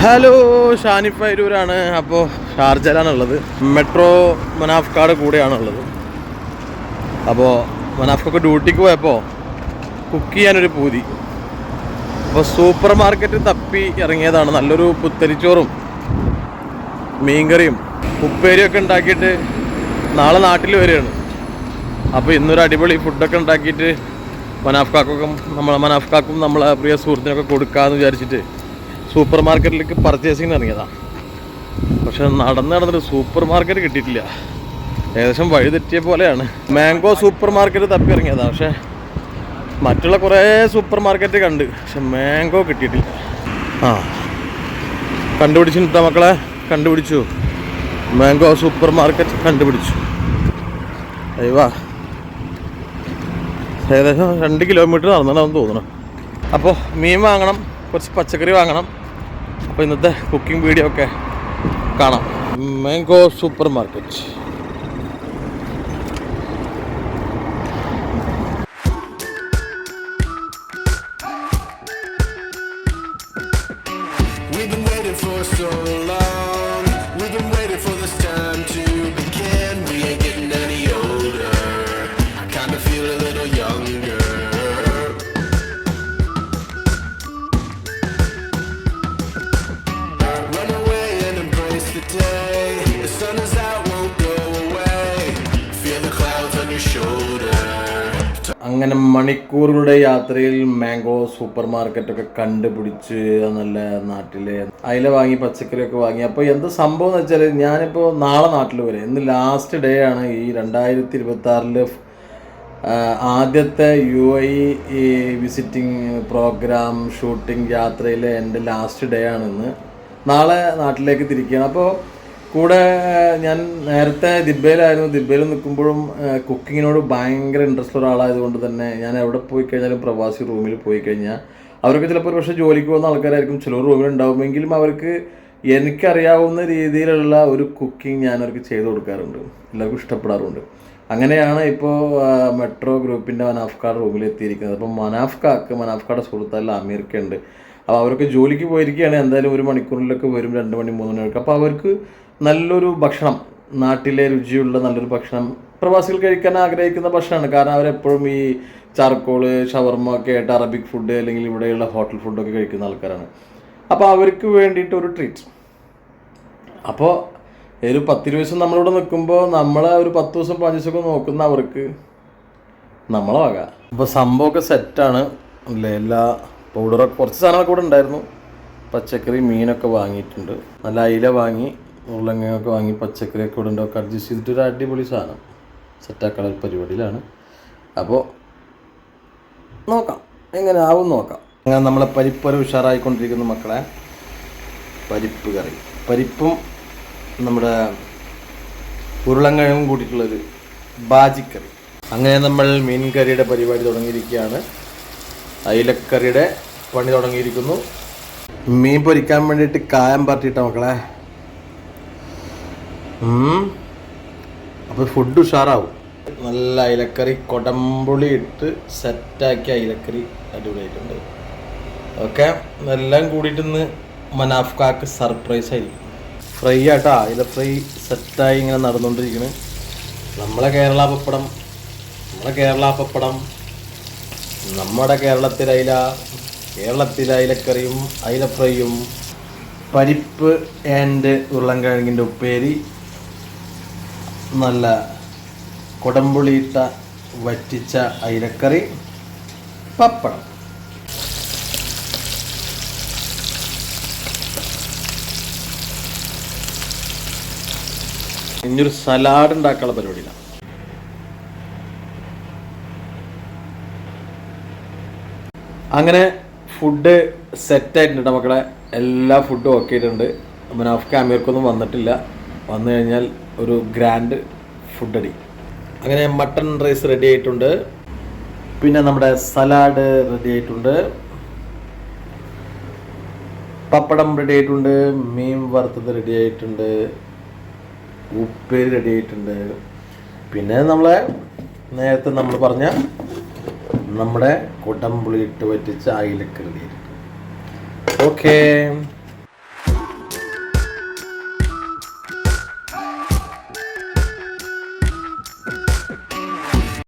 Hello, Shanif അരൂരാണ്. അപ്പോൾ ഷാർജയിലാണുള്ളത്. Metro മനാഫ്കാട് കൂടെയാണുള്ളത്. അപ്പോൾ മനാഫ്കൊക്കെ ഡ്യൂട്ടിക്ക് പോയപ്പോൾ കുക്ക് ചെയ്യാനൊരു പൂതി. അപ്പോൾ സൂപ്പർ മാർക്കറ്റ് തപ്പി ഇറങ്ങിയതാണ്. നല്ലൊരു പുത്തരിച്ചോറും മീൻകറിയും ഉപ്പേരിയൊക്കെ ഉണ്ടാക്കിയിട്ട് നാളെ നാട്ടിൽ വരികയാണ്. അപ്പോൾ ഇന്നൊരു അടിപൊളി ഫുഡൊക്കെ ഉണ്ടാക്കിയിട്ട് മനാഫ്കാക്കും നമ്മളെ പ്രിയ സുഹൃത്തിനൊക്കെ കൊടുക്കാമെന്ന് വിചാരിച്ചിട്ട് സൂപ്പർ മാർക്കറ്റിലേക്ക് പർച്ചേസിങ് ഇറങ്ങിയതാണ്. പക്ഷെ നടന്നിട്ട് സൂപ്പർ മാർക്കറ്റ് കിട്ടിയിട്ടില്ല. ഏകദേശം വഴി തെറ്റിയ പോലെയാണ്. മാംഗോ സൂപ്പർ മാർക്കറ്റ് തപ്പി ഇറങ്ങിയതാണ്. പക്ഷേ മറ്റുള്ള കുറേ സൂപ്പർ മാർക്കറ്റ് കണ്ട്, പക്ഷെ മാംഗോ കിട്ടിയിട്ടില്ല. കണ്ടുപിടിച്ചിട്ടാ മക്കളെ, കണ്ടുപിടിച്ചു. മാംഗോ സൂപ്പർ മാർക്കറ്റ് കണ്ടുപിടിച്ചു. അയ്യവാ, ഏകദേശം 2 കിലോമീറ്റർ നടന്നിട്ടാണെന്ന് തോന്നണം. അപ്പോൾ മീൻ വാങ്ങണം, കുറച്ച് പച്ചക്കറി വാങ്ങണം. അപ്പോൾ ഇന്നത്തെ കുക്കിംഗ് വീഡിയോ ഒക്കെ കാണാം. Mango super market. അങ്ങനെ മണിക്കൂറുകളുടെ യാത്രയിൽ മാംഗോ സൂപ്പർ മാർക്കറ്റൊക്കെ കണ്ടുപിടിച്ച് നല്ല നാട്ടിലെ അയില വാങ്ങി, പച്ചക്കറിയൊക്കെ വാങ്ങി. അപ്പോൾ എന്ത് സംഭവം എന്ന് വെച്ചാൽ, ഞാനിപ്പോൾ നാളെ നാട്ടിൽ വരെ, ഇന്ന് ലാസ്റ്റ് ഡേ ആണ്. ഈ 2026 ആദ്യത്തെ UAE വിസിറ്റിംഗ് പ്രോഗ്രാം ഷൂട്ടിംഗ് യാത്രയിലെ എൻ്റെ ലാസ്റ്റ് ഡേ ആണ് ഇന്ന്. നാളെ നാട്ടിലേക്ക് തിരിക്കുകയാണ്. അപ്പോൾ കൂടെ ഞാൻ നേരത്തെ ദിബയിലായിരുന്നു. ദിബയിൽ നിൽക്കുമ്പോഴും കുക്കിങ്ങിനോട് ഭയങ്കര ഇൻട്രസ്റ്റ് ഉള്ള ആളായതുകൊണ്ട് തന്നെ ഞാൻ എവിടെ പോയി കഴിഞ്ഞാലും പ്രവാസി റൂമിൽ പോയി കഴിഞ്ഞാൽ അവർക്ക് ചിലപ്പോൾ ഒരു പക്ഷേ ജോലിക്ക് പോകുന്ന ആൾക്കാരായിരിക്കും, ചിലർ റൂമിൽ ഉണ്ടാവുമെങ്കിലും അവർക്ക് എനിക്കറിയാവുന്ന രീതിയിലുള്ള ഒരു കുക്കിംഗ് ഞാൻ അവർക്ക് ചെയ്ത് കൊടുക്കാറുണ്ട്. എല്ലാവർക്കും ഇഷ്ടപ്പെടാറുണ്ട്. അങ്ങനെയാണ് ഇപ്പോൾ മെട്രോ ഗ്രൂപ്പിൻ്റെ മനാഫ്കാട് റൂമിൽ എത്തിയിരിക്കുന്നത്. അപ്പോൾ മനാഫ്കാട് സുഹൃത്തല്ല അമീർക്ക ഉണ്ട്. അപ്പോൾ അവർക്ക് ജോലിക്ക് പോയിരിക്കുകയാണ്. എന്തായാലും 1 മണിക്കൂറിലൊക്കെ വരും, 2 മണി 3 മണിയൊക്കെ. അപ്പോൾ അവർക്ക് നല്ലൊരു ഭക്ഷണം, നാട്ടിലെ രുചിയുള്ള നല്ലൊരു ഭക്ഷണം, പ്രവാസികൾ കഴിക്കാൻ ആഗ്രഹിക്കുന്ന ഭക്ഷണമാണ്. കാരണം അവരെപ്പോഴും ഈ ചാർക്കോള്, ഷവർമ ഒക്കെ ആയിട്ട് അറബിക് ഫുഡ് അല്ലെങ്കിൽ ഇവിടെയുള്ള ഹോട്ടൽ ഫുഡൊക്കെ കഴിക്കുന്ന ആൾക്കാരാണ്. അപ്പോൾ അവർക്ക് വേണ്ടിയിട്ട് ഒരു ട്രീറ്റ്. അപ്പോൾ ഒരു 10-20 ദിവസം നമ്മളിവിടെ നിൽക്കുമ്പോൾ നമ്മളെ ഒരു 10 ദിവസം 15 ദിവസമൊക്കെ നോക്കുന്ന അവർക്ക് നമ്മളെ വക. അപ്പോൾ സംഭവമൊക്കെ സെറ്റാണ് അല്ലേ. എല്ലാ പൗഡറൊക്കെ കുറച്ച് സാധനങ്ങളൊക്കെ കൂടെ ഉണ്ടായിരുന്നു. പച്ചക്കറി, മീനൊക്കെ വാങ്ങിയിട്ടുണ്ട്. നല്ല അയില വാങ്ങി, ഉരുളങ്ങയൊക്കെ വാങ്ങി, പച്ചക്കറിയൊക്കെ ഇവിടെ ഉണ്ടൊക്കെ അഡ്ജസ്റ്റ് ചെയ്തിട്ടൊരു അടിപൊളി സാധനം സെറ്റാക്കാനുള്ള പരിപാടിയിലാണ്. അപ്പോൾ നോക്കാം എങ്ങനെ ആവും നോക്കാം. അങ്ങനെ നമ്മളെ പരിപ്പ് ഉഷാറായിക്കൊണ്ടിരിക്കുന്നു മക്കളെ. പരിപ്പ് കറി, പരിപ്പും നമ്മുടെ ഉരുളങ്ങയും കൂട്ടിയിട്ടുള്ളൊരു ബാജിക്കറി. അങ്ങനെ നമ്മൾ മീൻ കറിയുടെ പരിപാടി തുടങ്ങിയിരിക്കുകയാണ്. അയിലക്കറിയുടെ പണി തുടങ്ങിയിരിക്കുന്നു. മീൻ പൊരിക്കാൻ വേണ്ടിയിട്ട് കായം പറട്ടിയിട്ട മക്കളെ. അപ്പോൾ ഫുഡ് ഉഷാറാവും. നല്ല അയിലക്കറി, കൊടംപുളി ഇട്ട് സെറ്റാക്കിയ അയിലക്കറി അടിപൊളിയായിട്ടുണ്ട്. ഓക്കെ, എല്ലാം കൂടിയിട്ട് ഇന്ന് മനാഫ്കാക്ക് സർപ്രൈസ് ആയിരിക്കും. ഫ്രൈ ആട്ടാ, അയില ഫ്രൈ സെറ്റായി ഇങ്ങനെ നടന്നുകൊണ്ടിരിക്കുന്നു. നമ്മളെ കേരള പപ്പടം, നമ്മുടെ കേരളത്തിലെ അയിലക്കറിയും അയില ഫ്രൈയും, പരിപ്പ് ആൻഡ് ഉരുളൻകിഴങ്ങിൻ്റെ ഉപ്പേരി, നല്ല കൊടംപുളിയിട്ട വറ്റിച്ച അയിലക്കറി, പപ്പടം. ഇനിയൊരു സലാഡ് ഉണ്ടാക്കാനുള്ള പരിപാടിയിലാണ്. അങ്ങനെ ഫുഡ് സെറ്റായിട്ടുണ്ട് മക്കളെ. എല്ലാ ഫുഡും ഓക്കെ ആയിട്ടുണ്ട്. മനാഫ്ക അമീർക്കൊന്നും വന്നിട്ടില്ല. വന്നു കഴിഞ്ഞാൽ ഒരു ഗ്രാൻഡ് ഫുഡ് അടി. അങ്ങനെ മട്ടൺ റൈസ് റെഡി ആയിട്ടുണ്ട്. പിന്നെ നമ്മുടെ സലാഡ് റെഡി ആയിട്ടുണ്ട്. പപ്പടം റെഡി ആയിട്ടുണ്ട്. മീൻ വറുത്തത് റെഡി ആയിട്ടുണ്ട്. ഉപ്പേരി റെഡി ആയിട്ടുണ്ട്. പിന്നെ നേരത്തെ നമ്മൾ പറഞ്ഞ നമ്മുടെ കൊടംപുളി ഇട്ട് വറ്റിച്ച അയിലക്കറി. ഓക്കേ.